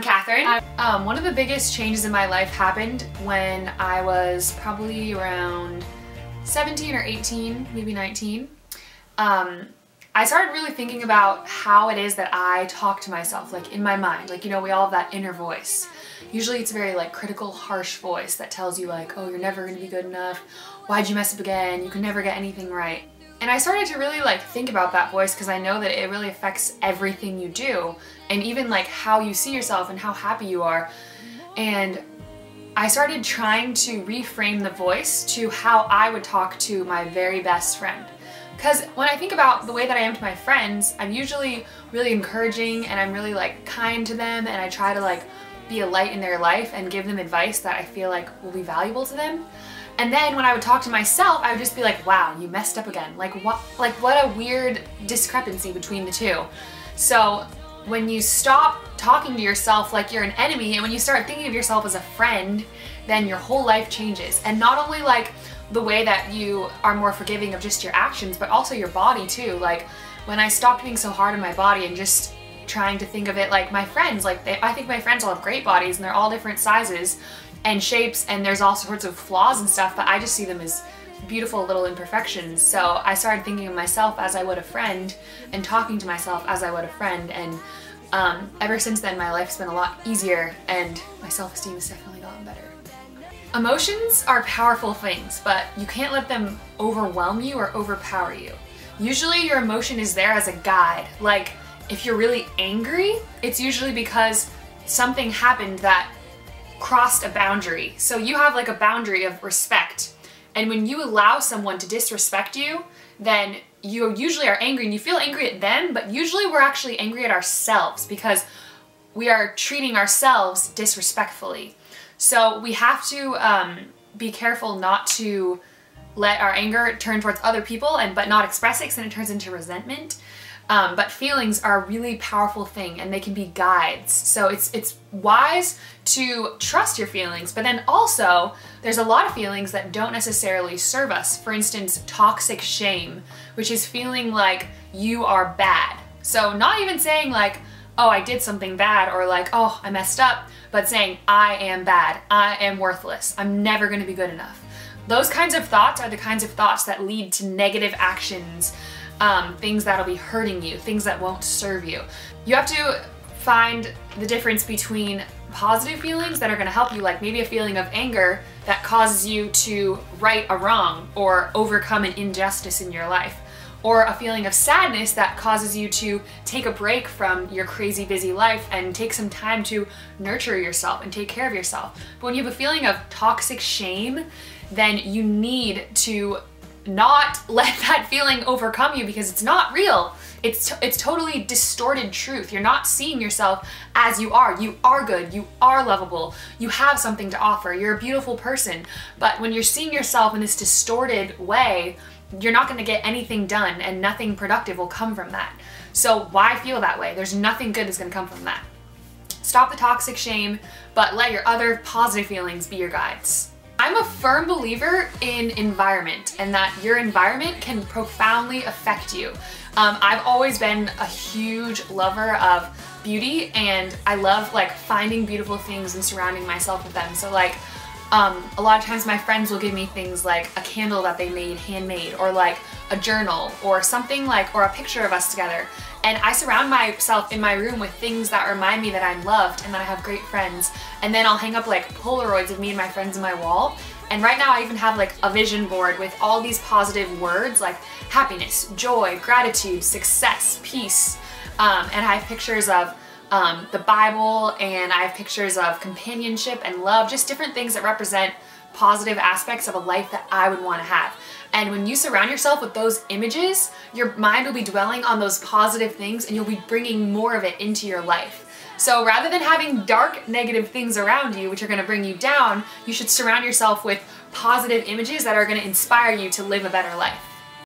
I'm Catherine. One of the biggest changes in my life happened when I was probably around 17 or 18, maybe 19. I started really thinking about how it is that I talk to myself, like in my mind. Like, you know, we all have that inner voice. Usually it's a very like critical, harsh voice that tells you like, oh, you're never gonna be good enough. Why'd you mess up again? You can never get anything right. And I started to really like think about that voice because I know that it really affects everything you do and even like how you see yourself and how happy you are. And I started trying to reframe the voice to how I would talk to my very best friend. Because when I think about the way that I am to my friends, I'm usually really encouraging and I'm really like kind to them, and I try to like be a light in their life and give them advice that I feel like will be valuable to them. And then when I would talk to myself, I would just be like, wow, you messed up again. Like what a weird discrepancy between the two. So when you stop talking to yourself like you're an enemy and when you start thinking of yourself as a friend, then your whole life changes. And not only like the way that you are more forgiving of just your actions, but also your body too. Like when I stopped being so hard on my body and just trying to think of it like my friends, like I think my friends all have great bodies and they're all different sizes and shapes and there's all sorts of flaws and stuff, but I just see them as beautiful little imperfections. So I started thinking of myself as I would a friend and talking to myself as I would a friend, and ever since then my life's been a lot easier and my self-esteem has definitely gotten better. Emotions are powerful things, but you can't let them overwhelm you or overpower you. Usually your emotion is there as a guide. Like if you're really angry, it's usually because something happened that crossed a boundary. So you have like a boundary of respect. And when you allow someone to disrespect you, then you usually are angry and you feel angry at them, but usually we're actually angry at ourselves because we are treating ourselves disrespectfully. So we have to be careful not to let our anger turn towards other people but not express it, because then it turns into resentment. But feelings are a really powerful thing and they can be guides. So it's wise to trust your feelings, but then also there's a lot of feelings that don't necessarily serve us. For instance, toxic shame, which is feeling like you are bad. So not even saying like, oh, I did something bad, or like, oh, I messed up, but saying I am bad, I am worthless, I'm never gonna be good enough. Those kinds of thoughts are the kinds of thoughts that lead to negative actions, things that'll be hurting you, things that won't serve you. You have to find the difference between positive feelings that are going to help you, like maybe a feeling of anger that causes you to right a wrong or overcome an injustice in your life, or a feeling of sadness that causes you to take a break from your crazy busy life and take some time to nurture yourself and take care of yourself. But when you have a feeling of toxic shame, then you need to not let that feeling overcome you, because it's not real. It's totally distorted truth. You're not seeing yourself as you are. You are good, you are lovable, you have something to offer, you're a beautiful person. But when you're seeing yourself in this distorted way, you're not gonna get anything done and nothing productive will come from that. So why feel that way? There's nothing good that's gonna come from that. Stop the toxic shame, but let your other positive feelings be your guides. I'm a firm believer in environment, and that your environment can profoundly affect you. I've always been a huge lover of beauty, and I love like finding beautiful things and surrounding myself with them. So like a lot of times my friends will give me things like a candle that they made handmade, or like a journal or something, like, or a picture of us together. And I surround myself in my room with things that remind me that I'm loved and that I have great friends. And then I'll hang up like Polaroids of me and my friends on my wall. And right now I even have like a vision board with all these positive words like happiness, joy, gratitude, success, peace. And I have pictures of the Bible, and I have pictures of companionship and love, just different things that represent positive aspects of a life that I would want to have. And when you surround yourself with those images, your mind will be dwelling on those positive things and you'll be bringing more of it into your life. So rather than having dark, negative things around you which are going to bring you down, you should surround yourself with positive images that are going to inspire you to live a better life.